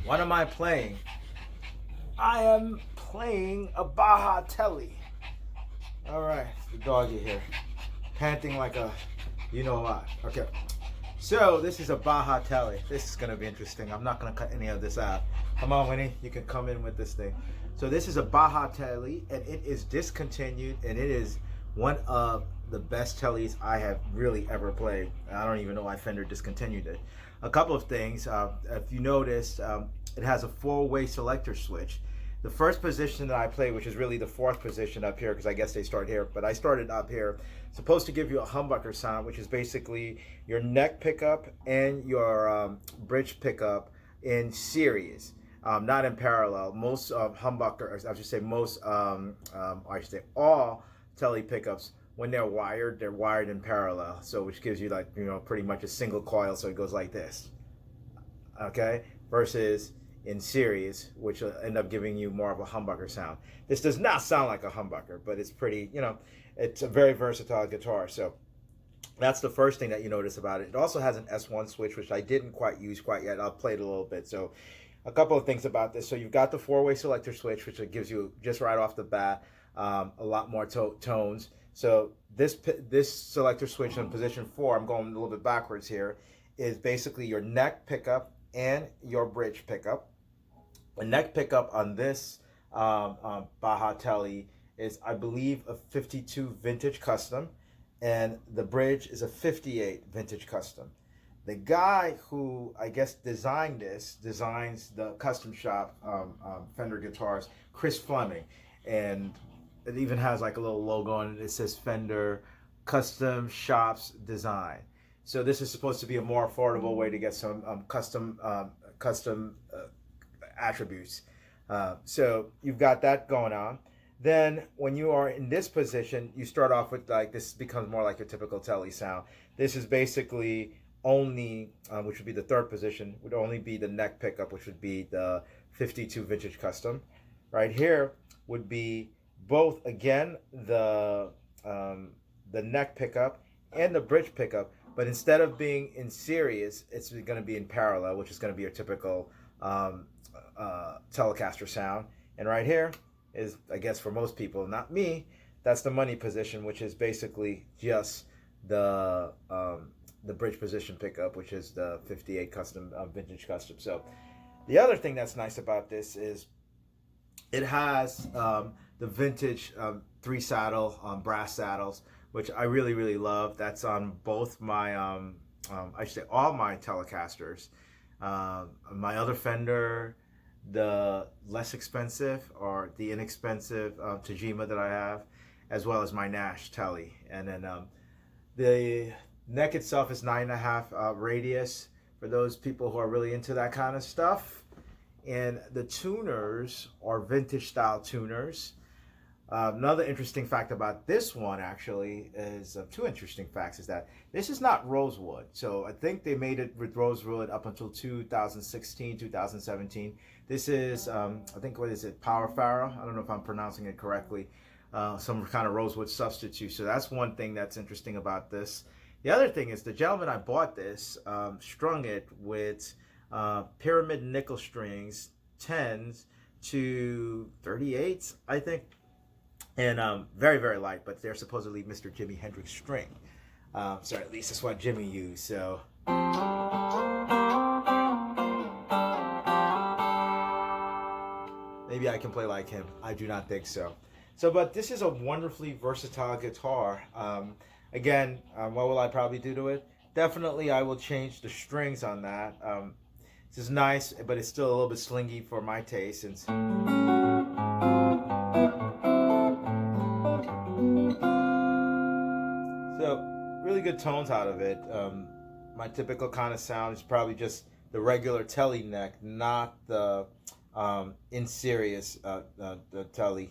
What am I playing? I am playing a Baja Tele. All right, the doggy here, panting like a you-know-what. Okay, so this is a Baja Tele. This is gonna be interesting. I'm not gonna cut any of this out. Come on, Winnie, you can come in with this thing. So this is a Baja Tele, and it is discontinued, and it is one of the best Teles I have really ever played. I don't even know why Fender discontinued it. A couple of things. If you noticed, it has a four-way selector switch. The first position that I play, which is really the fourth position up here, because I guess they start here, but I started up here, supposed to give you a humbucker sound, which is basically your neck pickup and your bridge pickup in series, not in parallel. Most humbuckers, I should say most, I should say all Tele pickups, when they're wired in parallel, so which gives you, like, pretty much a single coil, so it goes like this, okay, versus in series, which will end up giving you more of a humbucker sound. This does not sound like a humbucker, but it's pretty, it's a very versatile guitar. So that's the first thing that you notice about it. It also has an S1 switch, which I didn't quite use quite yet. I'll play it a little bit. So a couple of things about this. So you've got the four-way selector switch, which gives you, just right off the bat, a lot more tones. So this selector switch in position 4, I'm going a little bit backwards here, is basically your neck pickup and your bridge pickup. The neck pickup on this Baja Tele is, I believe, a 52 vintage custom, and the bridge is a 58 vintage custom. the guy who I guess designs the custom shop Fender guitars, Chris Fleming, and it even has like a little logo on it. It says Fender Custom Shops Design. So this is supposed to be a more affordable way to get some custom attributes. So you've got that going on. Then when you are in this position, you start off with like, this becomes more like your typical Tele sound. This is basically only, which would be the third position, would only be the neck pickup, which would be the 52 Vintage Custom. Right here would be both, again, the neck pickup and the bridge pickup, but instead of being in series, it's going to be in parallel, which is going to be your typical Telecaster sound. And right here is, I guess for most people, not me, that's the money position, which is basically just the bridge position pickup, which is the 58 custom Vintage Custom. So the other thing that's nice about this is it has the vintage 3-saddle brass saddles, which I really love. That's on both my I should say all my Telecasters. My other Fender, the less expensive or the inexpensive Tajima that I have, as well as my Nash Tele. And then the neck itself is 9.5 radius for those people who are really into that kind of stuff. And the tuners are vintage style tuners. Another interesting fact about this one actually is, two interesting facts, is that this is not rosewood. So I think they made it with rosewood up until 2016, 2017. This is, I think, what is it, Pau Ferro? I don't know if I'm pronouncing it correctly. Some kind of rosewood substitute. So that's one thing that's interesting about this. The other thing is the gentleman I bought this strung it with pyramid nickel strings, 10s to 38s, I think. And very light, but they're supposedly Mr. Jimi Hendrix string. So at least that's what Jimmy used. So maybe I can play like him. I do not think so. So, but this is a wonderfully versatile guitar. Again, what will I probably do to it? Definitely, I will change the strings on that. This is nice, but it's still a little bit slingy for my taste. And so really good tones out of it. My typical kind of sound is probably just the regular Tele neck, not the in series the Tele.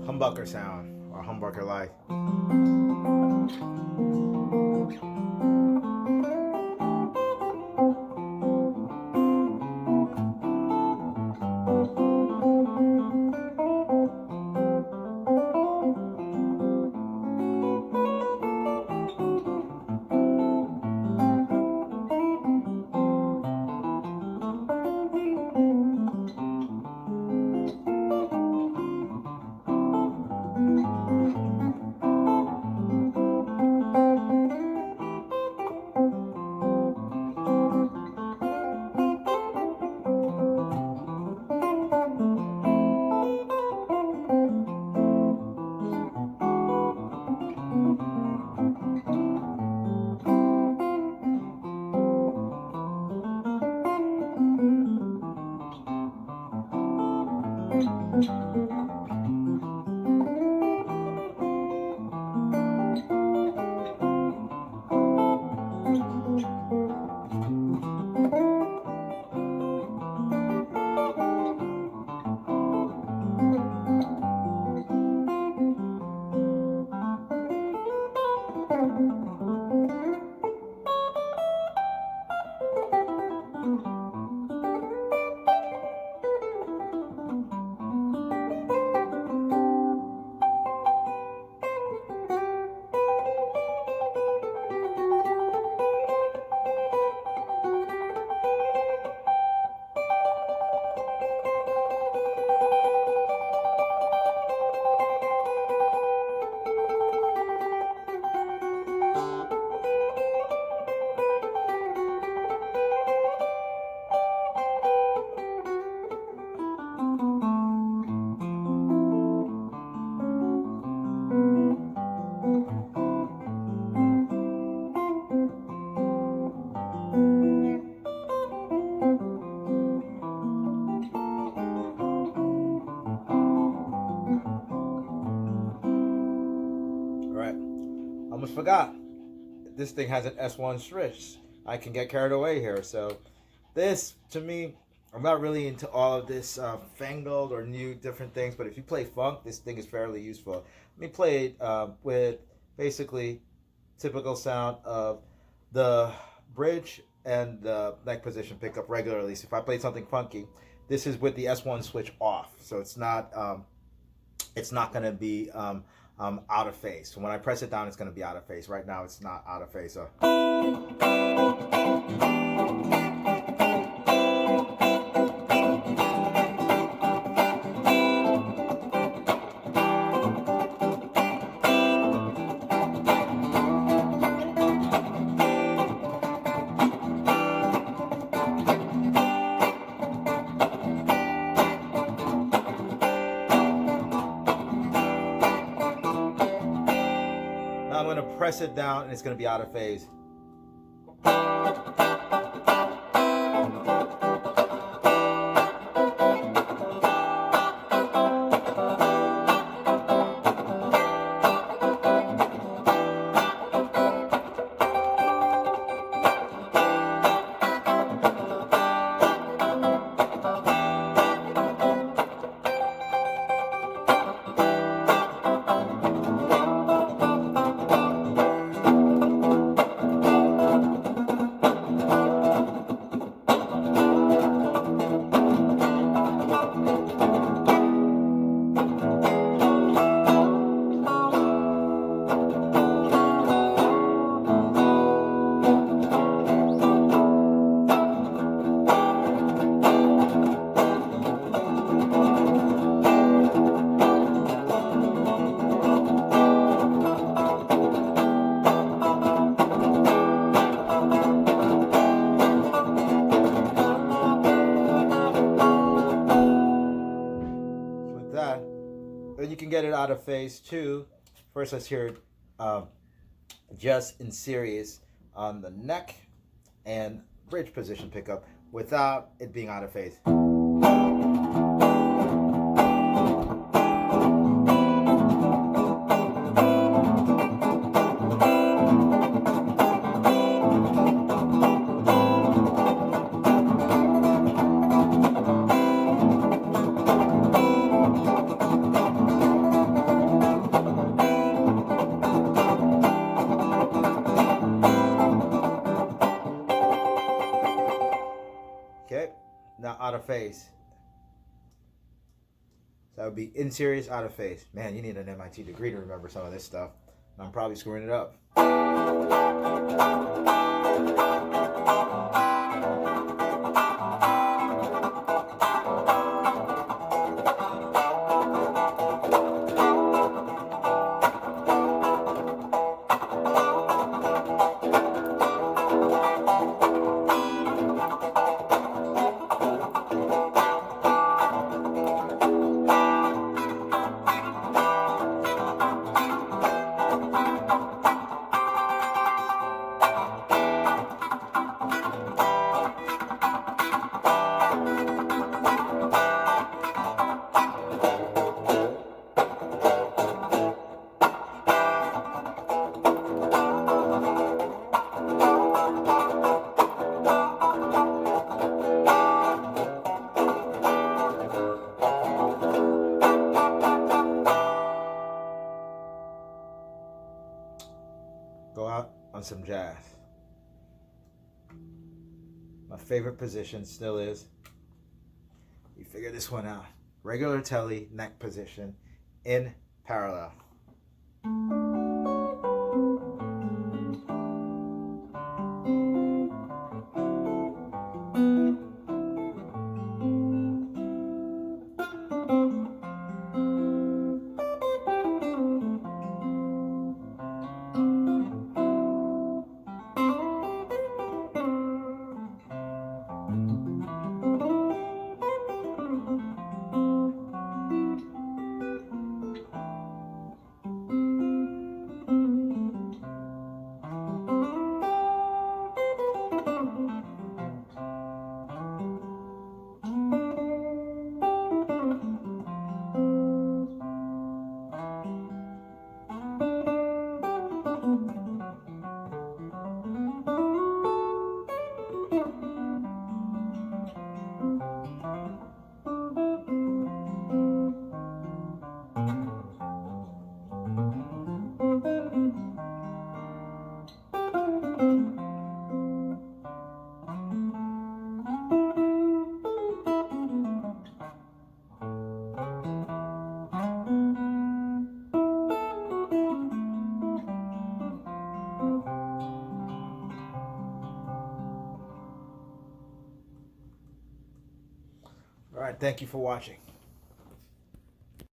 Humbucker sound, or humbucker like. Almost forgot. This thing has an S1 switch. I can get carried away here. So this, to me, I'm not really into all of this fangled or new different things. But if you play funk, this thing is fairly useful. Let me play it with basically typical sound of the bridge and the neck position pickup regularly. So if I play something funky, this is with the S1 switch off. So it's not going to be out of phase. So when I press it down, it's going to be out of phase. Right now, it's not out of phase. So. I'm going to press it down and it's going to be out of phase. But you can get it out of phase too. First, let's hear it just in series on the neck and bridge position pickup without it being out of phase. Okay, now out of phase. So that would be in series, out of phase. Man, you need an MIT degree to remember some of this stuff. I'm probably screwing it up. on some jazz. My favorite position still is, you figure this one out, regular Tele neck position in parallel. All right, thank you for watching.